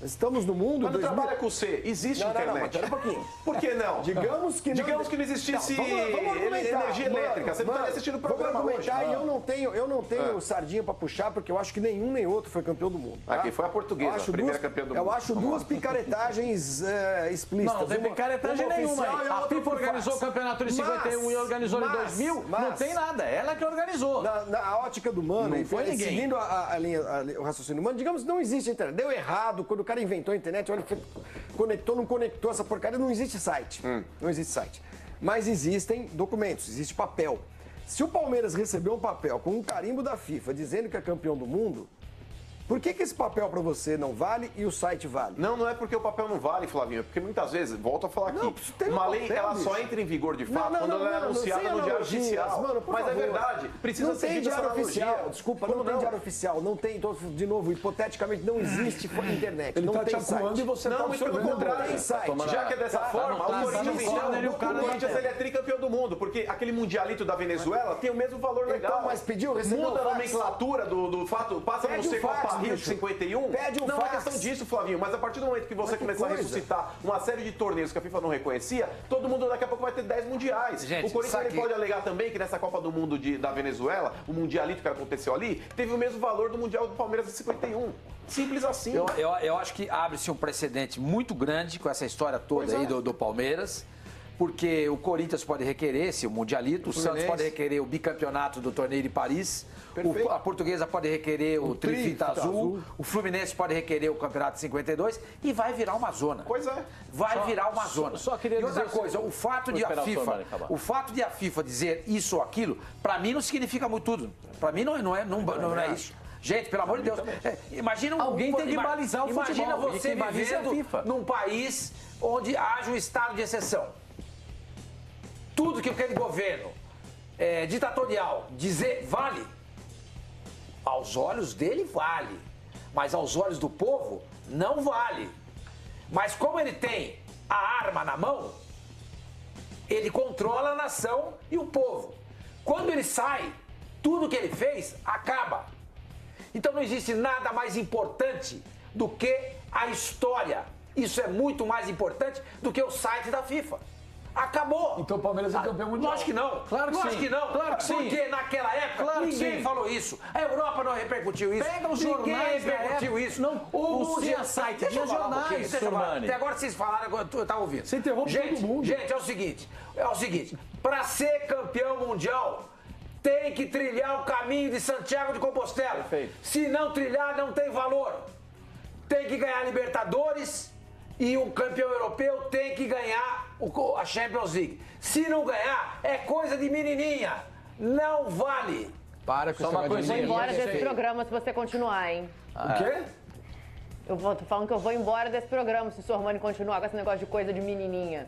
Speaker 9: Estamos no mundo...
Speaker 7: Quando trabalha com C, existe internet?
Speaker 9: Não, mas pera um pouquinho.
Speaker 7: Por que não?
Speaker 9: Digamos que
Speaker 7: não existisse energia elétrica. Você não estaria assistindo o programa hoje.
Speaker 9: E eu não tenho sardinha pra puxar, porque eu acho que nenhum nem outro foi campeão do mundo.
Speaker 7: Tá? Aqui foi a portuguesa, a primeira campeã do mundo.
Speaker 9: Eu acho duas picaretagens explícitas.
Speaker 2: Não tem picaretagem nenhuma. A FIFA organizou o campeonato de 51 e organizou em 2000. Não tem nada. Ela que organizou.
Speaker 9: Na ótica do Mano,
Speaker 2: não foi ninguém.
Speaker 9: Seguindo a linha, o raciocínio humano, digamos que não existe internet. Deu errado quando o cara inventou a internet, olha, conectou, não conectou essa porcaria, não existe site. Não existe site. Mas existem documentos, existe papel. Se o Palmeiras recebeu um papel com um carimbo da FIFA dizendo que é campeão do mundo, por que esse papel para você não vale e o site vale?
Speaker 7: Não é porque o papel não vale, Flavinho. É porque muitas vezes, volto a falar aqui, uma lei ela só entra em vigor de fato quando ela é anunciada no Diário Oficial.
Speaker 9: Mano,
Speaker 7: mas é verdade, precisa ser
Speaker 9: diário oficial. Desculpa, não tem diário oficial. Não tem, de novo, hipoteticamente, não existe internet.
Speaker 1: Ele
Speaker 9: não
Speaker 1: tá
Speaker 9: tem
Speaker 1: te acuando e você
Speaker 7: não, muito pelo contrário.
Speaker 9: Não tem site.
Speaker 7: Já que é dessa forma, o Corinthians ele é tricampeão do mundo, porque aquele mundialito da Venezuela tem o mesmo valor legal.
Speaker 9: Então, mas pediu, recebeu
Speaker 7: muda a nomenclatura do fato, passa a não ser Copa Rio de 51. Não é questão disso, Flavinho, mas a partir do momento que você começar a ressuscitar uma série de torneios que a FIFA não reconhecia, todo mundo daqui a pouco vai ter 10 mundiais.
Speaker 2: Gente,
Speaker 7: o Corinthians ele pode alegar também que nessa Copa do Mundo da Venezuela, o mundialito que aconteceu ali, teve o mesmo valor do Mundial do Palmeiras em 51. Simples assim.
Speaker 8: Eu acho que abre-se um precedente muito grande com essa história toda aí do Palmeiras. Porque o Corinthians pode requerer esse mundialito, o Santos pode requerer o bicampeonato do torneio de Paris, a Portuguesa pode requerer o Trifita Azul, o Fluminense pode requerer o campeonato de 52 e vai virar uma zona.
Speaker 7: Pois é.
Speaker 8: Vai virar uma zona.
Speaker 2: Só queria
Speaker 8: e outra
Speaker 2: dizer
Speaker 8: coisa, o fato de a FIFA dizer isso ou aquilo, para mim não significa muito tudo. Para mim não é isso. Gente, pelo amor de Deus, imagina
Speaker 2: alguém tem que balizar o futebol.
Speaker 8: Imagina você vivendo num país onde haja um estado de exceção. Tudo que aquele governo ditatorial dizer vale, aos olhos dele vale, mas aos olhos do povo não vale. Mas como ele tem a arma na mão, ele controla a nação e o povo. Quando ele sai, tudo que ele fez acaba. Então não existe nada mais importante do que a história. Isso é muito mais importante do que o site da FIFA. Acabou.
Speaker 1: Então o Palmeiras é campeão mundial.
Speaker 8: Lógico que não.
Speaker 2: Claro que sim.
Speaker 8: Claro que sim. Porque naquela época ninguém falou isso. A Europa não repercutiu isso.
Speaker 2: Pega os jornais.
Speaker 8: Ninguém repercutiu isso.
Speaker 2: Não, o site tinha jornais.
Speaker 8: Até agora vocês falaram, eu estava ouvindo.
Speaker 1: Você interrompe todo mundo.
Speaker 8: Gente, é o seguinte. Para ser campeão mundial, tem que trilhar o caminho de Santiago de Compostela.
Speaker 2: Perfeito.
Speaker 8: Se não trilhar, não tem valor. Tem que ganhar Libertadores. E um campeão europeu tem que ganhar a Champions League. Se não ganhar, é coisa de menininha. Não vale.
Speaker 3: Para com
Speaker 10: isso. Eu vou embora desse programa se você continuar, hein?
Speaker 1: O quê?
Speaker 10: Tô falando que eu vou embora desse programa se o Sormani continuar com esse negócio de coisa de menininha.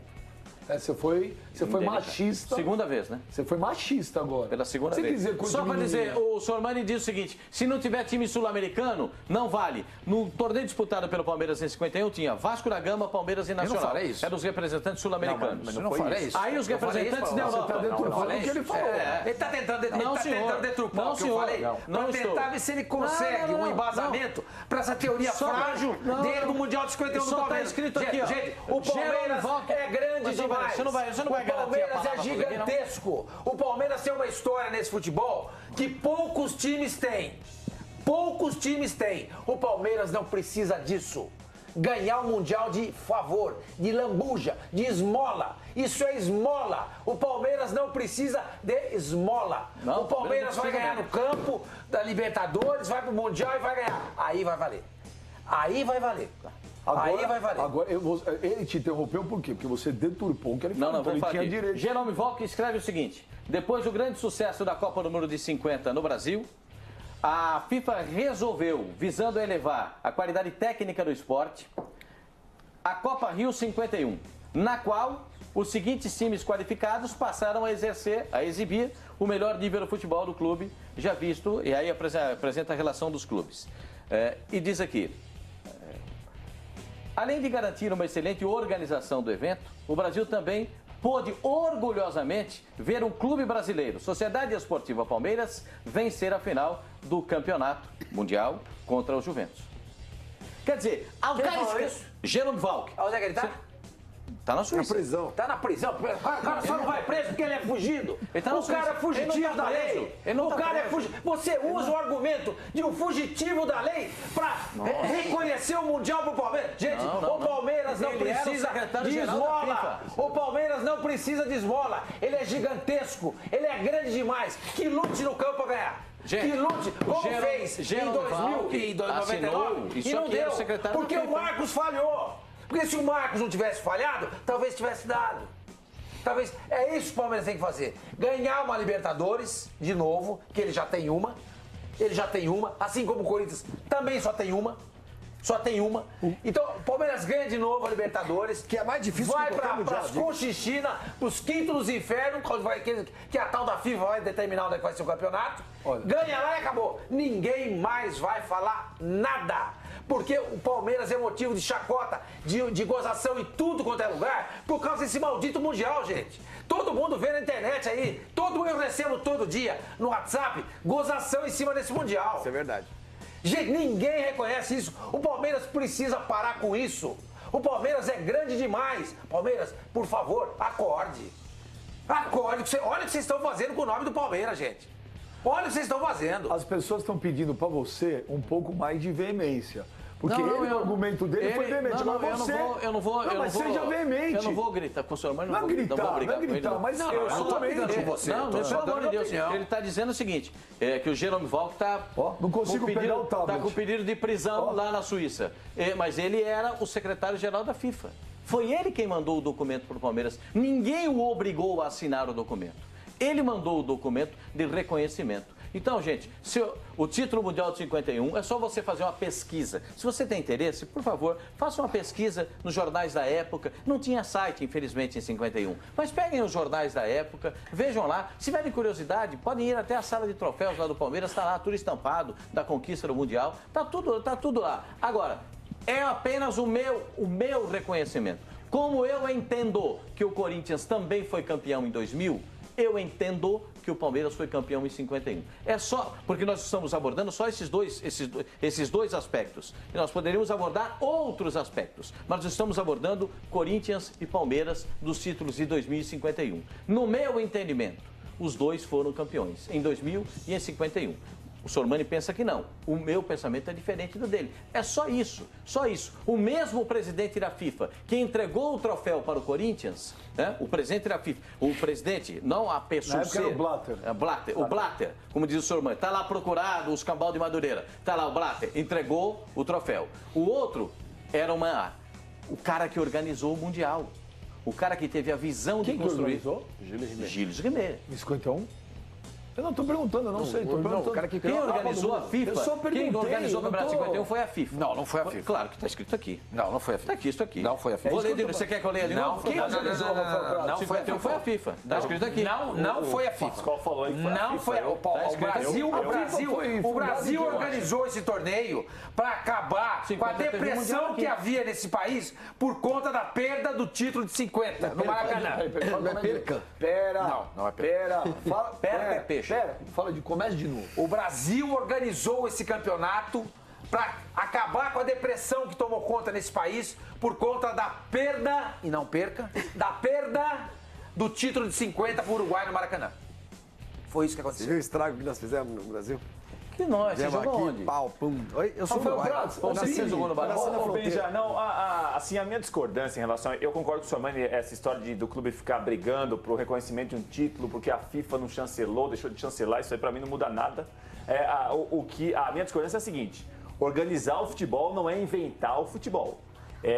Speaker 1: Você foi machista.
Speaker 2: Segunda vez, né?
Speaker 1: Você foi machista agora.
Speaker 2: Pela segunda vez. Só para dizer, o Sormani diz o seguinte, se não tiver time sul-americano, não vale. No torneio disputado pelo Palmeiras em 51, tinha Vasco da Gama, Palmeiras e Nacional.
Speaker 8: Eu não falei isso.
Speaker 2: Era os representantes sul-americanos.
Speaker 8: Mas eu não falei isso.
Speaker 2: Aí os representantes da Europa.
Speaker 1: Você está deturpando o que ele falou.
Speaker 8: Ele está tentando deturpar o que eu falei. Para tentar ver se ele consegue um embasamento para essa teoria frágil dentro do Mundial de 51 do Palmeiras.
Speaker 2: Está escrito aqui, ó.
Speaker 8: Gente, o Palmeiras é grande demais.
Speaker 2: Você não vai
Speaker 8: o Palmeiras é gigantesco. O Palmeiras tem uma história nesse futebol que poucos times têm. Poucos times têm. O Palmeiras não precisa disso. Ganhar o Mundial de favor, de lambuja, de esmola. Isso é esmola. O Palmeiras não precisa de esmola.
Speaker 2: Não,
Speaker 8: o Palmeiras vai ganhar no campo da Libertadores, vai pro Mundial e vai ganhar. Aí vai valer. Aí vai valer. Aí vai valer.
Speaker 1: Agora, ele te interrompeu por quê? Porque você deturpou o que ele falou.
Speaker 2: Não, vou
Speaker 1: ele
Speaker 2: falar
Speaker 1: tinha
Speaker 2: aqui.
Speaker 1: direito.
Speaker 2: Jerome Volk escreve o seguinte: depois do grande sucesso da Copa do Mundo de 50 no Brasil, a FIFA resolveu, visando elevar a qualidade técnica do esporte, a Copa Rio 51 na qual os seguintes times qualificados passaram a exibir o melhor nível do futebol do clube já visto, e aí apresenta a relação dos clubes. E diz aqui, além de garantir uma excelente organização do evento, o Brasil também pôde orgulhosamente ver um clube brasileiro, Sociedade Esportiva Palmeiras, vencer a final do Campeonato Mundial contra o Juventus. Quer dizer,
Speaker 8: quem falou isso?
Speaker 2: Jerome Valk.
Speaker 8: Onde é que ele tá?
Speaker 2: Tá na Suíça.
Speaker 9: Na prisão.
Speaker 8: Tá na prisão. O cara só não vai preso porque ele é fugido.
Speaker 2: Ele tá
Speaker 8: o cara é fugitivo da lei. O cara é fugitivo. Você usa o argumento de um fugitivo da lei pra reconhecer o Mundial pro Palmeiras. Gente, o Palmeiras não precisa de esmola. O Palmeiras não precisa de esmola. Ele é gigantesco. Ele é grande demais. Que lute no campo pra ganhar.
Speaker 2: Gente,
Speaker 8: que lute, como fez em 2000 e 99 e não deu, porque o Marcos falhou. Porque se o Marcos não tivesse falhado, talvez tivesse dado. Talvez, é isso que o Palmeiras tem que fazer. Ganhar uma Libertadores, de novo, que ele já tem uma. Ele já tem uma, assim como o Corinthians também só tem uma. Só tem uma. Então, o Palmeiras ganha de novo a Libertadores.
Speaker 9: Que é mais difícil
Speaker 8: vai
Speaker 9: que
Speaker 8: para as Conchichina, pros quintos dos infernos, que a tal da FIFA vai determinar onde é que vai ser o campeonato. Olha. Ganha lá e acabou. Ninguém mais vai falar nada. Porque o Palmeiras é motivo de chacota, de gozação em tudo quanto é lugar, por causa desse maldito Mundial, gente. Todo mundo vê na internet aí, eu recebo todo dia no WhatsApp, gozação em cima desse Mundial.
Speaker 9: Isso é verdade.
Speaker 8: Gente, ninguém reconhece isso. O Palmeiras precisa parar com isso. O Palmeiras é grande demais. Palmeiras, por favor, acorde. Acorde. Olha o que vocês estão fazendo com o nome do Palmeiras, gente. Olha o que vocês estão fazendo.
Speaker 1: As pessoas estão pedindo para você um pouco mais de veemência. Porque o argumento dele foi veemente.
Speaker 2: Eu não vou.
Speaker 1: Mas seja veemente.
Speaker 2: Eu não vou gritar com o senhor, mas não vou
Speaker 1: gritar, não é gritar, mas
Speaker 2: eu estou brigando com você. Não, pelo amor de Deus. Ele está dizendo o seguinte, que o Jerome Valk está com pedido de prisão lá na Suíça. Mas ele era o secretário-geral da FIFA. Foi ele quem mandou o documento para o Palmeiras. Ninguém o obrigou a assinar o documento. Ele mandou o documento de reconhecimento. Então, gente, o título mundial de 51 é só você fazer uma pesquisa. Se você tem interesse, por favor, faça uma pesquisa nos jornais da época. Não tinha site, infelizmente, em 51. Mas peguem os jornais da época, vejam lá. Se tiverem curiosidade, podem ir até a sala de troféus lá do Palmeiras. Está lá tudo estampado da conquista do Mundial. Tá tudo lá. Agora, é apenas o meu reconhecimento. Como eu entendo que o Corinthians também foi campeão em 2000, eu entendo que o Palmeiras foi campeão em 51. É só porque nós estamos abordando só esses dois aspectos. E nós poderíamos abordar outros aspectos, mas nós estamos abordando Corinthians e Palmeiras dos títulos de 2051. No meu entendimento, os dois foram campeões, em 2000 e em 51. O Sormani pensa que não. O meu pensamento é diferente do dele. É só isso, só isso. O mesmo presidente da FIFA que entregou o troféu para o Corinthians, né? O presidente da FIFA, o presidente, não a pessoa.
Speaker 1: Na época era o Blatter.
Speaker 2: O Blatter, como diz o Sormani, está lá procurado, os cambal de Madureira. Está lá o Blatter, entregou o troféu. O outro era o cara que organizou o Mundial. O cara que teve a visão de construir.
Speaker 1: Quem organizou?
Speaker 2: Gilles Rimet.
Speaker 1: Em 51? Eu não estou perguntando, eu não sei. Estou perguntando.
Speaker 2: Quem organizou a FIFA?
Speaker 1: Eu só perguntei.
Speaker 2: Quem organizou o Campeonato 51 foi a FIFA.
Speaker 8: Não foi a FIFA.
Speaker 2: Claro que está escrito aqui.
Speaker 8: Não foi a FIFA.
Speaker 2: Está aqui, isso aqui.
Speaker 8: Não foi a FIFA.
Speaker 2: Você quer que eu leia ali?
Speaker 8: Não.
Speaker 2: Quem organizou o Campeonato 51 foi a FIFA. Está escrito aqui.
Speaker 8: Não foi a FIFA.
Speaker 11: Qual falou aí?
Speaker 8: Não foi a O Brasil organizou esse torneio para acabar com a depressão que havia nesse país por conta da perda do título de 50 no Maracanã.
Speaker 1: Não é perca? Pera. Não é perca. Pera é peixe. Fala de comércio de novo.
Speaker 8: O Brasil organizou esse campeonato para acabar com a depressão que tomou conta nesse país por conta da perda, e não perca, da perda do título de 50 para o Uruguai no Maracanã. Foi isso que aconteceu.
Speaker 9: Você viu o estrago que nós fizemos no Brasil?
Speaker 2: Que nós, você jogou onde?
Speaker 9: Pau, pum. Oi, eu sou
Speaker 2: o Brasil. Você jogou no Brasil?
Speaker 11: Assim, a minha discordância em relação... Eu concordo com o Sormani, essa história do clube ficar brigando pro reconhecimento de um título, porque a FIFA não chancelou, deixou de chancelar, isso aí pra mim não muda nada. A minha discordância é a seguinte, organizar o futebol não é inventar o futebol.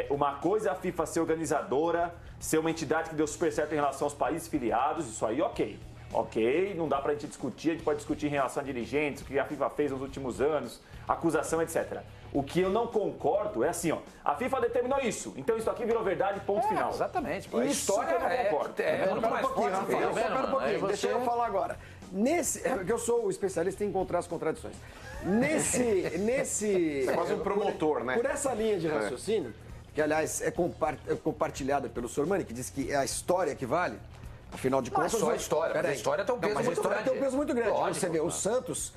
Speaker 11: Uma coisa é a FIFA ser organizadora, ser uma entidade que deu super certo em relação aos países filiados, isso aí ok. Ok, não dá pra gente discutir, a gente pode discutir em relação a dirigentes, o que a FIFA fez nos últimos anos, acusação, etc. O que eu não concordo é assim, ó, a FIFA determinou isso, então isso aqui virou verdade, ponto final.
Speaker 8: Exatamente.
Speaker 11: A história eu não concordo.
Speaker 9: Deixa eu falar agora. Porque eu sou o especialista em encontrar as contradições. Você
Speaker 7: é quase um promotor, né?
Speaker 9: Por essa linha de raciocínio, que aliás é compartilhada pelo Sormani, que diz que é a história que vale, afinal de contas...
Speaker 8: Não é só a história, mas a história tem um peso muito grande.
Speaker 9: Tem um peso muito grande.
Speaker 8: Lógico,
Speaker 9: você vê, o Santos,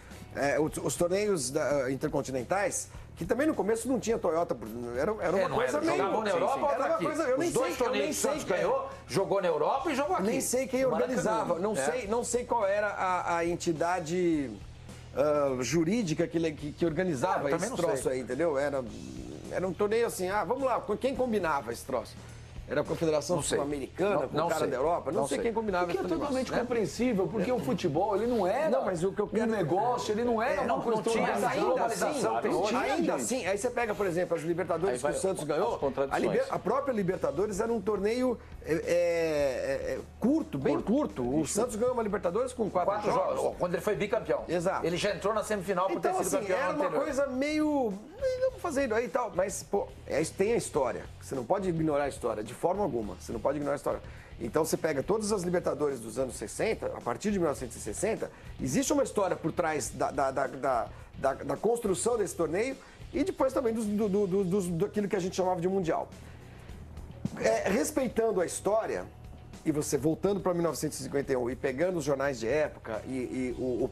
Speaker 9: os torneios intercontinentais, que também no começo não tinha Toyota, era uma coisa meio...
Speaker 8: Jogava na Europa,
Speaker 9: era uma coisa, eu nem
Speaker 8: Os dois torneios que o Santos ganhou, jogou na Europa e jogou aqui.
Speaker 9: Nem sei quem organizava, não sei qual era a entidade jurídica que organizava esse troço aí, entendeu? Era um torneio assim, vamos lá, quem combinava esse troço? Era a Confederação Sul-Americana, com o cara da Europa? Não sei quem combinava esse
Speaker 1: negócio. Que é totalmente compreensível, porque o futebol, ele não era um negócio, ele não era uma questão de
Speaker 9: ainda assim, aí você pega, por exemplo, as Libertadores que o Santos ganhou, a própria Libertadores era um torneio curto, bem curto. O Santos ganhou uma Libertadores com 4 jogos.
Speaker 8: Quando ele foi bicampeão.
Speaker 9: Exato.
Speaker 8: Ele já entrou na semifinal por ter sido campeão
Speaker 9: era
Speaker 8: anterior.
Speaker 9: uma coisa meio... Vamos fazer isso aí e tal. Mas, pô, tem a história. Você não pode ignorar a história, de forma alguma. Você não pode ignorar a história. Então, você pega todas as Libertadores dos anos 60, a partir de 1960, existe uma história por trás da construção desse torneio e depois também daquilo que a gente chamava de Mundial. Respeitando a história, e você voltando para 1951 e pegando os jornais de época e o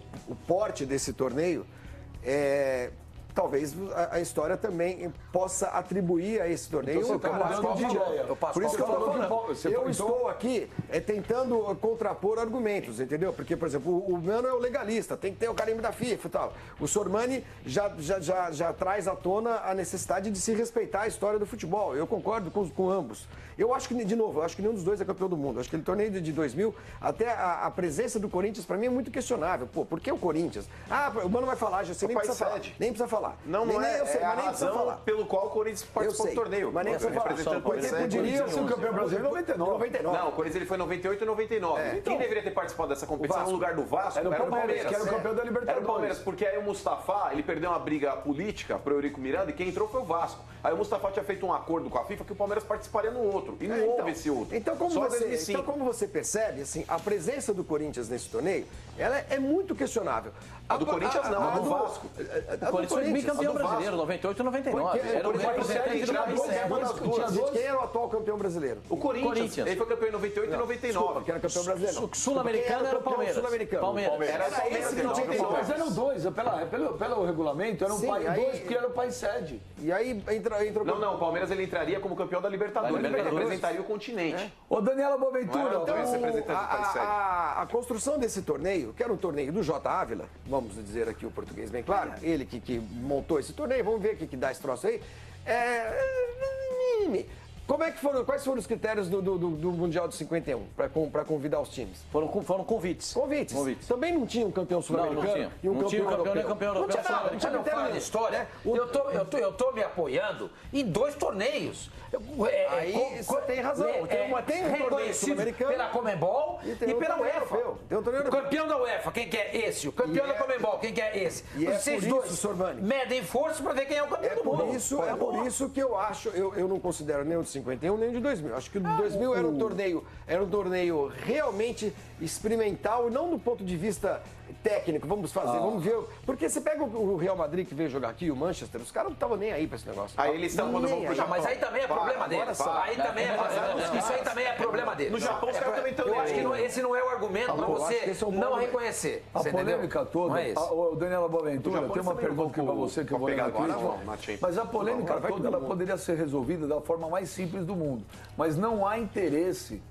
Speaker 9: porte desse torneio, talvez a história também possa atribuir a esse torneio
Speaker 1: então,
Speaker 9: Por isso que eu estou falando. Eu estou aqui tentando contrapor argumentos, entendeu? Porque, por exemplo, o Mano é o legalista, tem que ter o carimbo da FIFA e tal. O Sormani já traz à tona a necessidade de se respeitar a história do futebol. Eu concordo com ambos. Eu acho que, de novo, eu acho que nenhum dos dois é campeão do mundo. Eu acho que o torneio de 2000, até a presença do Corinthians, para mim, é muito questionável. Pô, por que o Corinthians? O Mano vai falar, já sei, nem precisa falar. Nem precisa falar.
Speaker 7: Não é a razão pelo qual o Corinthians participou do torneio.
Speaker 9: Mas nem precisa falar. Porque poderia ser o campeão brasileiro em 99.
Speaker 7: Não, o Corinthians ele foi em 98 e 99. Quem deveria ter participado dessa competição no lugar do Vasco
Speaker 1: era o Palmeiras, que era o campeão da Libertadores.
Speaker 7: Era o Palmeiras, porque aí o Mustafa, ele perdeu uma briga política pro Eurico Miranda e quem entrou foi o Vasco. Aí o Mustafa tinha feito um acordo com a FIFA que o Palmeiras participaria no outro. E não houve esse outro.
Speaker 9: Então, como você percebe, assim, a presença do Corinthians nesse torneio, ela é muito questionável.
Speaker 7: A do Corinthians não, a do Vasco.
Speaker 2: O Corinthians foi bicampeão brasileiro, 98 e 99. Era o representante do país.
Speaker 9: Quem era o atual campeão brasileiro?
Speaker 7: O Corinthians. Ele foi campeão em 98 e 99.
Speaker 9: Que era campeão brasileiro.
Speaker 2: Sul-americano era o Palmeiras.
Speaker 9: Palmeiras.
Speaker 7: Era esse que não tinha que
Speaker 1: Mas eram dois, pelo regulamento, eram dois, porque era o país sede.
Speaker 9: E aí entrou...
Speaker 7: Não, o Palmeiras ele entraria como campeão da Libertadores. Ele representaria o continente.
Speaker 1: Ô, Daniela Boaventura,
Speaker 9: a construção desse torneio, que era um torneio do J. Ávila, vamos dizer aqui o português bem claro, ele que montou esse torneio, vamos ver o que dá esse troço aí. Como é que quais foram os critérios do Mundial de 51 para convidar os times?
Speaker 2: Foram convites.
Speaker 9: Convites. Também não tinha um campeão sul-americano e um campeão europeu.
Speaker 8: Não tinha falar de história. Eu tô me apoiando em 2 torneios.
Speaker 9: Aí você tem razão. Tem um torneio sul-americano
Speaker 8: pela Conmebol e pela UEFA.
Speaker 9: O
Speaker 8: campeão da UEFA, quem que é esse? O campeão da Conmebol, quem que é esse?
Speaker 9: E vocês dois
Speaker 8: medem força para ver quem é o campeão do mundo.
Speaker 9: É por isso que eu acho, eu não considero nem o de 51 nem o de 2000. Acho que o de 2000 era um torneio realmente experimental, não do ponto de vista técnico, vamos ver. Porque você pega o Real Madrid que veio jogar aqui, o Manchester, os caras não estavam nem aí pra esse negócio.
Speaker 7: Aí eles estão quando vão pro Japão.
Speaker 8: Mas aí também é problema dele. Isso aí também é problema dele.
Speaker 7: No Japão os caras também estão.
Speaker 8: Eu acho que esse não é o argumento pra você não reconhecer.
Speaker 1: A polêmica toda, o Daniela Boaventura, tem uma pergunta para você que eu vou pegar agora. Mas a polêmica toda ela poderia ser resolvida da forma mais simples do mundo. Mas não há interesse